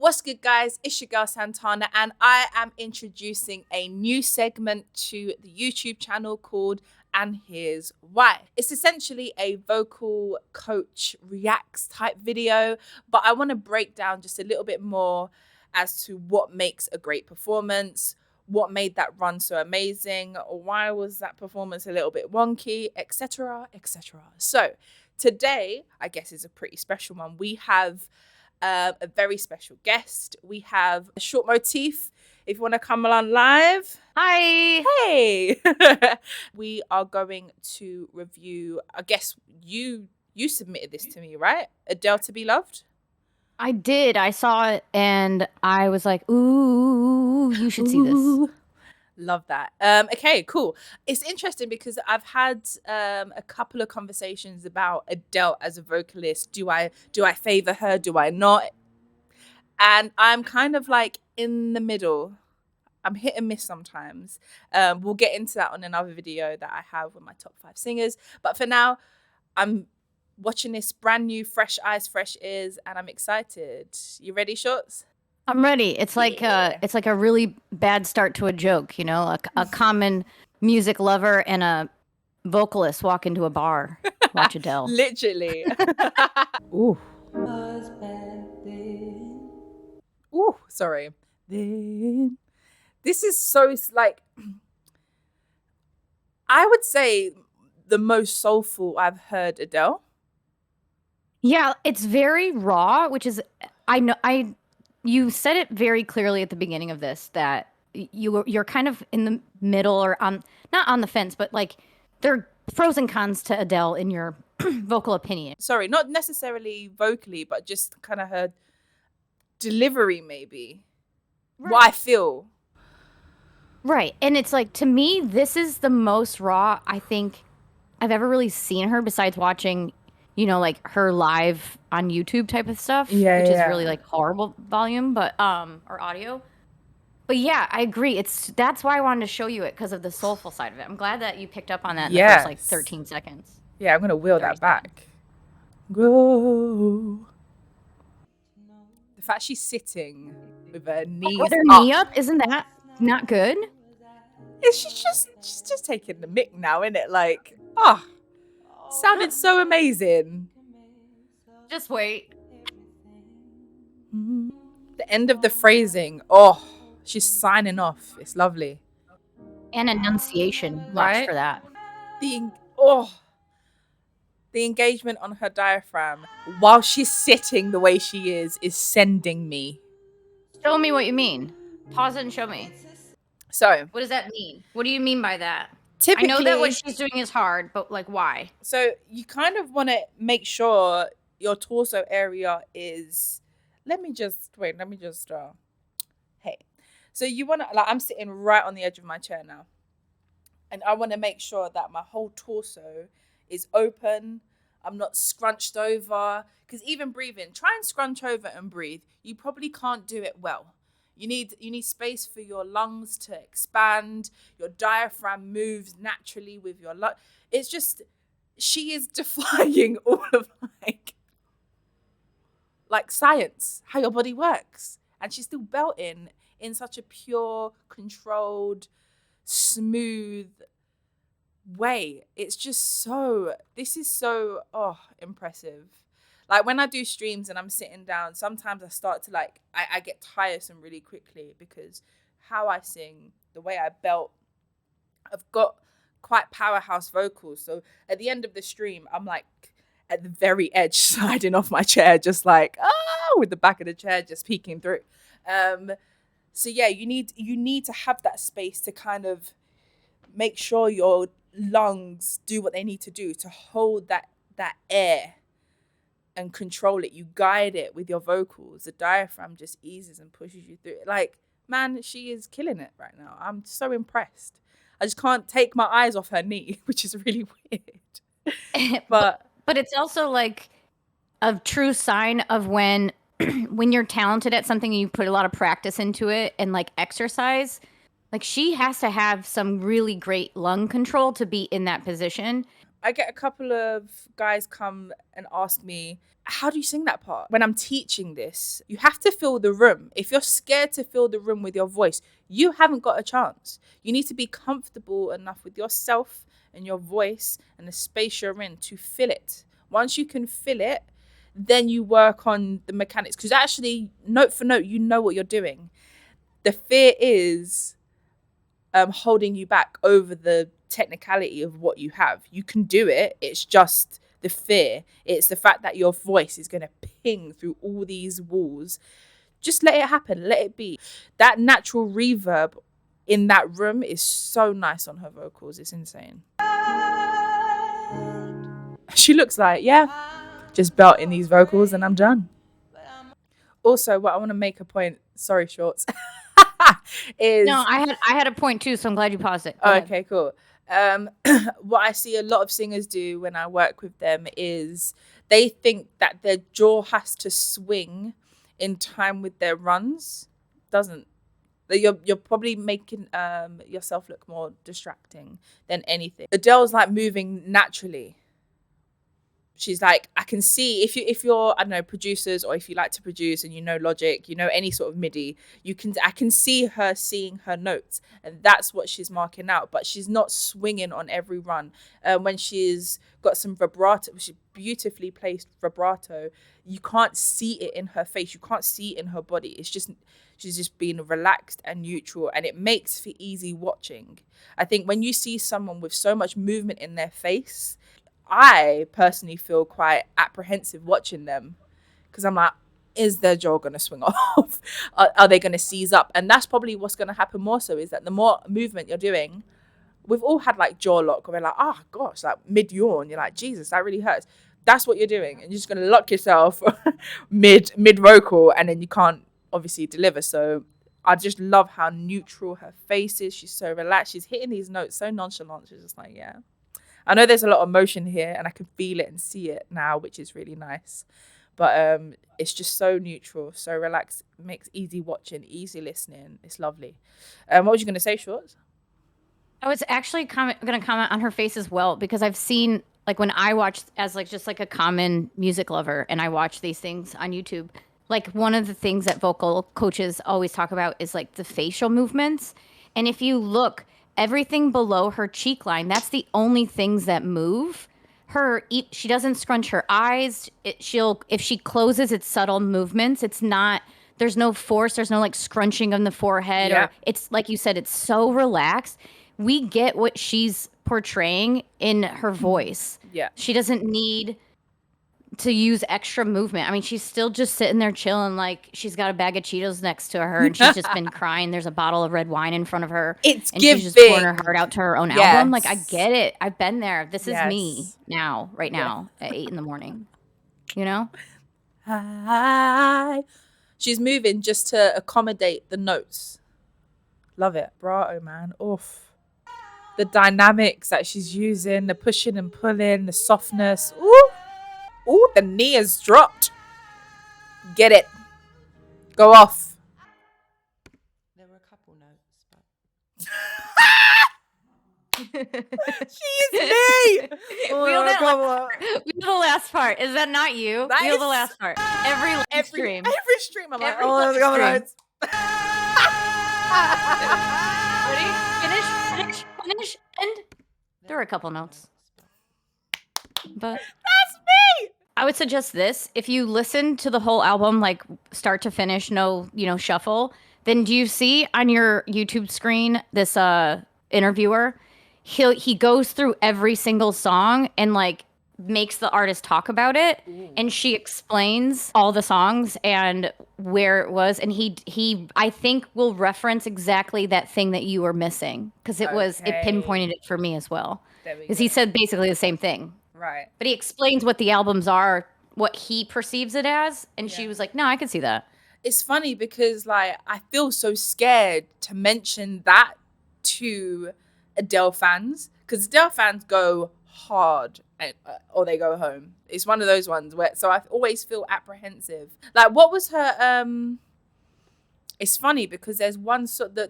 What's good, guys? It's your girl Santana, and I am introducing a new segment to the YouTube channel called And Here's Why. It's essentially a vocal coach reacts type video, but I want to break down just a little bit more as to what makes a great performance, what made that run so amazing, why was that performance a little bit wonky, etc., etc. So today, I guess, is a pretty special one. We have a very special guest. We have a short motif. If you want to come along live. Hi. Hey. We are going to review, I guess you submitted this to me, right? Adele to Be Loved? I did. I saw it and I was like, ooh, you should see this. Love that. Okay, cool. It's interesting because I've had a couple of conversations about Adele as a vocalist. Do I favor her? Do I not? And I'm kind of like in the middle. I'm hit and miss sometimes. We'll get into that on another video that I have with my top 5 singers. But for now, I'm watching this brand new Fresh Eyes, Fresh Ears, and I'm excited. You ready, Shorts? I'm ready. It's like it's like a really bad start to a joke, you know, a common music lover and a vocalist walk into a bar, watch Adele. Literally. Ooh. Ooh, sorry. This is so like, I would say the most soulful I've heard Adele. Yeah, it's very raw, which is you said it very clearly at the beginning of this that you're kind of in the middle or not on the fence, but like there are pros and cons to Adele in your vocal opinion. Sorry, not necessarily vocally, but just kind of her delivery, maybe. Right. What I feel. Right. And it's like, to me, this is the most raw I think I've ever really seen her, besides watching, you know, like her live on YouTube type of stuff, which is really like horrible volume, but or audio. But yeah, I agree. That's why I wanted to show you it, because of the soulful side of it. I'm glad that you picked up on that in the first like 13 seconds. Yeah, I'm gonna wheel that back. Grow. The fact she's sitting with her knees with her knee up, isn't that not good? She's just taking the mic now, isn't it? Like, sounded so amazing. Just wait. The end of the phrasing. She's signing off. It's lovely. And enunciation. Watch for that. The engagement on her diaphragm while she's sitting the way she is sending me. Show me what you mean. Pause it and show me. So, what does that mean? What do you mean by that? Typically, I know that what she's doing is hard, but like, why? So you kind of want to make sure your torso area is. Let me just. Hey, so you want to, like, I'm sitting right on the edge of my chair now, and I want to make sure that my whole torso is open. I'm not scrunched over, because even breathing, try and scrunch over and breathe. You probably can't do it well. You need space for your lungs to expand. Your diaphragm moves naturally with your lung. It's just, she is defying all of like science, how your body works. And she's still belting in such a pure, controlled, smooth way. It's just this is so impressive. Like, when I do streams and I'm sitting down, sometimes I start to I get tiresome really quickly, because how I sing, the way I belt, I've got quite powerhouse vocals. So at the end of the stream, I'm like at the very edge, sliding off my chair, just like, with the back of the chair just peeking through. So yeah, you need to have that space to kind of make sure your lungs do what they need to do to hold that air and control it. You guide it with your vocals. The diaphragm just eases and pushes you through it. Like, man, she is killing it right now. I'm so impressed. I just can't take my eyes off her knee, which is really weird. But it's also like a true sign of when you're talented at something and you put a lot of practice into it and like exercise. Like, she has to have some really great lung control to be in that position. I get a couple of guys come and ask me, how do you sing that part? When I'm teaching this, you have to fill the room. If you're scared to fill the room with your voice, you haven't got a chance. You need to be comfortable enough with yourself and your voice and the space you're in to fill it. Once you can fill it, then you work on the mechanics. Because actually, note for note, you know what you're doing. The fear is holding you back over the technicality of what you have. You can do it. It's just the fear. It's the fact that your voice is going to ping through all these walls. Just let it happen. Let it be. That natural reverb in that room is so nice on her vocals. It's insane. She looks like, yeah, just belting these vocals and I'm done. Also, what I want to make a point, sorry, Shorts, is... No, I had a point too, so I'm glad you paused it. Okay, cool. What I see a lot of singers do when I work with them is they think that their jaw has to swing in time with their runs. Doesn't. You're probably making yourself look more distracting than anything. Adele's like moving naturally. She's like, I can see if you're, I don't know, producers, or if you like to produce and you know Logic, you know any sort of MIDI, I can see her seeing her notes, and that's what she's marking out. But she's not swinging on every run. When she's got some vibrato, she beautifully placed vibrato, you can't see it in her face, you can't see it in her body. It's just, she's just being relaxed and neutral, and it makes for easy watching. I think when you see someone with so much movement in their face, I personally feel quite apprehensive watching them, because I'm like, is their jaw going to swing off? Are they going to seize up? And that's probably what's going to happen more so, is that the more movement you're doing, we've all had like jaw lock, where we're like, oh gosh, like mid yawn, you're like, Jesus, that really hurts. That's what you're doing. And you're just going to lock yourself mid vocal, and then you can't obviously deliver. So I just love how neutral her face is. She's so relaxed. She's hitting these notes so nonchalant. She's just like, yeah. I know there's a lot of motion here, and I can feel it and see it now, which is really nice. But it's just so neutral, so relaxed, makes easy watching, easy listening. It's lovely. What was you going to say, Shorts? I was actually going to comment on her face as well, because I've seen, like, when I watch as like just like a common music lover, and I watch these things on YouTube, like one of the things that vocal coaches always talk about is like the facial movements. And if you look, everything below her cheek line, that's the only things that move. She doesn't scrunch her eyes. If she closes, it's subtle movements. It's not, there's no force. There's no like scrunching on the forehead. Yeah. Or it's like you said, it's so relaxed. We get what she's portraying in her voice. Yeah. She doesn't need to use extra movement. I mean, she's still just sitting there chilling, like she's got a bag of Cheetos next to her, and she's just been crying. There's a bottle of red wine in front of her. It's and giving. She's just pouring her heart out to her own album. Like, I get it. I've been there. This is me now, right now, at 8 a.m. You know? Hi. She's moving just to accommodate the notes. Love it. Bravo, man. Oof. The dynamics that she's using, the pushing and pulling, the softness. Ooh. Ooh, the knee has dropped. Get it. Go off. There were a couple notes, but... She's me. We know the last part. Is that not you? We know the last part. Every stream. Every stream. I'm like, Every there's a couple notes. Ready? Finish, end. There were a couple notes. But that's me. I would suggest this. If you listen to the whole album, like start to finish, no, shuffle, then do you see on your YouTube screen this interviewer? He goes through every single song and like makes the artist talk about it. Ooh. And she explains all the songs and where it was, and he I think will reference exactly that thing that you were missing, because it pinpointed it for me as well. Because he said basically the same thing. Right. But he explains what the albums are, what he perceives it as. And she was like, no, I can see that. It's funny because like I feel so scared to mention that to Adele fans, because Adele fans go hard or they go home. It's one of those ones where, so I always feel apprehensive. Like, what was her, it's funny because there's one sort the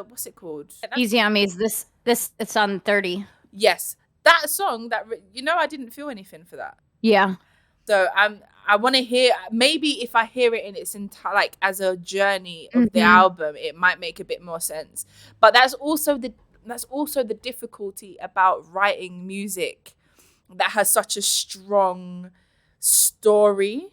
what's it called? Easy on Me is this it's on 30. Yes. that song, I didn't feel anything for that. Yeah. So I want to hear, maybe if I hear it in its entire, like as a journey of the album, it might make a bit more sense. But that's also the difficulty about writing music that has such a strong story,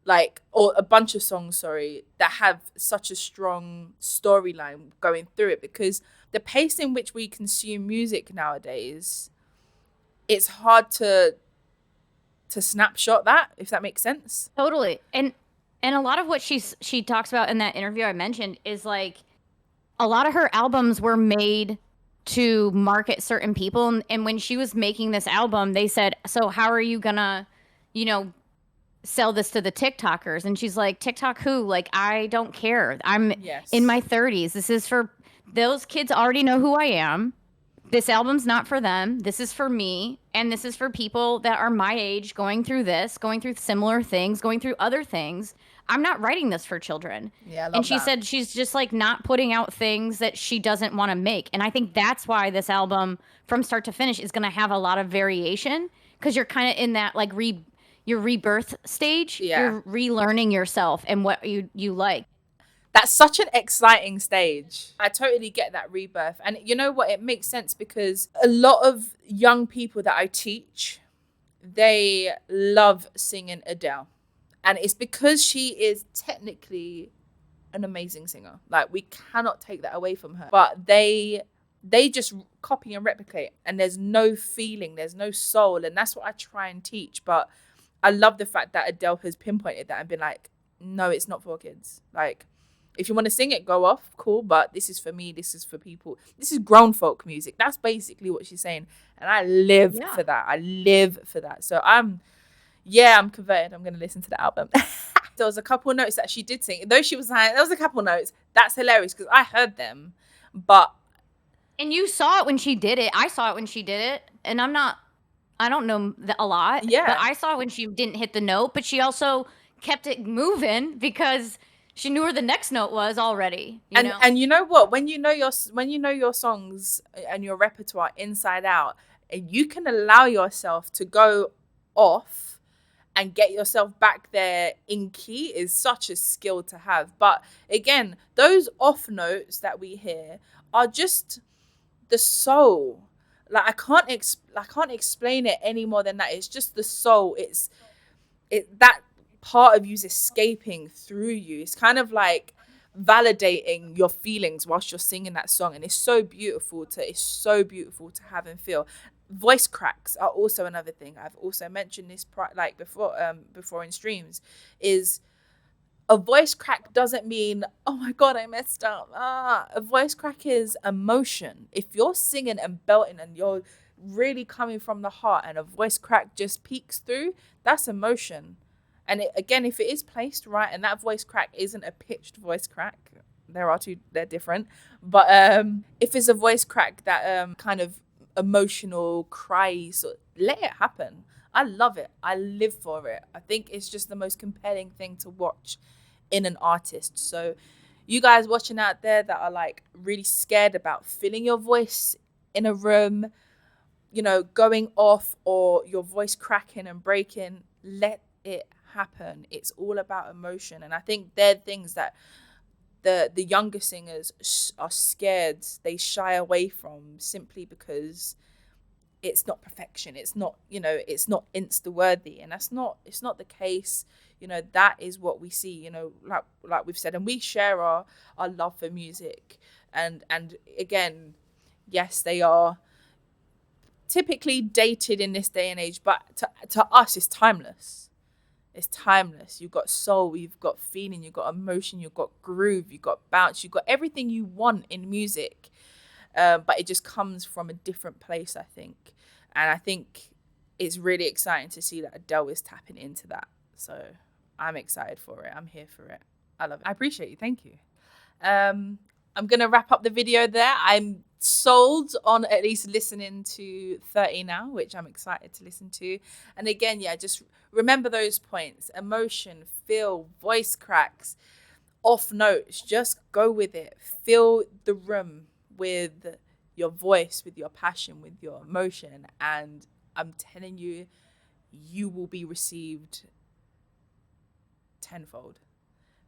like, or a bunch of songs, that have such a strong storyline going through it, because the pace in which we consume music nowadays, it's hard to snapshot that, if that makes sense. Totally. And a lot of what she talks about in that interview I mentioned is like a lot of her albums were made to market certain people, and when she was making this album, they said, so how are you gonna, sell this to the TikTokers? And she's like, TikTok who? Like, I don't care. I'm in my 30s. This is for those kids already know who I am. This album's not for them. This is for me. And this is for people that are my age, going through similar things, going through other things. I'm not writing this for children. Yeah, I love and she that. said she's just like not putting out things that she doesn't want to make. And I think that's why this album from start to finish is going to have a lot of variation, because you're kind of in that like your rebirth stage. Yeah. You're relearning yourself and what you like. That's such an exciting stage. I totally get that rebirth. And you know what? It makes sense, because a lot of young people that I teach, they love singing Adele. And it's because she is technically an amazing singer. Like, we cannot take that away from her. But they just copy and replicate. And there's no feeling, there's no soul. And that's what I try and teach. But I love the fact that Adele has pinpointed that and been like, no, it's not for kids. Like, if you want to sing it, go off, cool. But this is for me. This is for people. This is grown folk music. That's basically what she's saying. And I live for that. I live for that. So I'm converted. I'm going to listen to the album. There was a couple of notes that she did sing. Though she was like, there was a couple of notes. That's hilarious, because I heard them. And you saw it when she did it. I saw it when she did it. And I don't know a lot. Yeah. But I saw it when she didn't hit the note. But she also kept it moving because she knew where the next note was already. And you know what? When you know your songs and your repertoire inside out, and you can allow yourself to go off and get yourself back there in key, is such a skill to have. But again, those off notes that we hear are just the soul. Like, I can't explain it any more than that. It's just the soul. It's that part of you's escaping through you. It's kind of like validating your feelings whilst you're singing that song, and it's so beautiful to have and feel. Voice cracks are also another thing. I've also mentioned this before in streams. Is a voice crack doesn't mean, oh my god, I messed up. A voice crack is emotion. If you're singing and belting and you're really coming from the heart, and a voice crack just peeks through, that's emotion. And again, if it is placed right, and that voice crack isn't a pitched voice crack, they're different. But if it's a voice crack that kind of emotional, cry, so let it happen. I love it. I live for it. I think it's just the most compelling thing to watch in an artist. So you guys watching out there that are like really scared about filling your voice in a room, going off, or your voice cracking and breaking, let it happen. It's all about emotion. And I think they're things that the younger singers are scared, they shy away from, simply because it's not perfection. It's not, it's not insta worthy, and it's not the case. That is what we see, like we've said, and we share our love for music. And again, yes, they are typically dated in this day and age, but to us, it's timeless. It's timeless. You've got soul, you've got feeling, you've got emotion, you've got groove, you've got bounce, you've got everything you want in music. But it just comes from a different place, I think. And I think it's really exciting to see that Adele is tapping into that. So I'm excited for it. I'm here for it. I love it. I appreciate you. Thank you. I'm going to wrap up the video there. I'm sold on at least listening to 30 now, which I'm excited to listen to. And again, just remember those points: emotion, feel, voice cracks, off notes. Just go with it. Fill the room with your voice, with your passion, with your emotion. And I'm telling you, you will be received tenfold.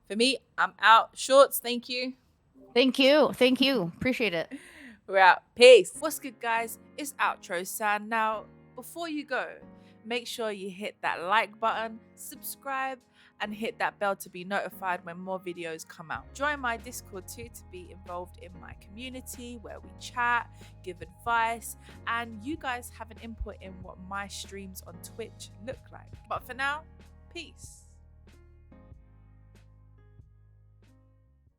For me, I'm out. Shorts, thank you. Thank you. Thank you. Appreciate it. We're out. Peace. What's good, guys? It's outro sound. Now, before you go, make sure you hit that like button, subscribe, and hit that bell to be notified when more videos come out. Join my Discord too to be involved in my community where we chat, give advice, and you guys have an input in what my streams on Twitch look like. But for now, peace.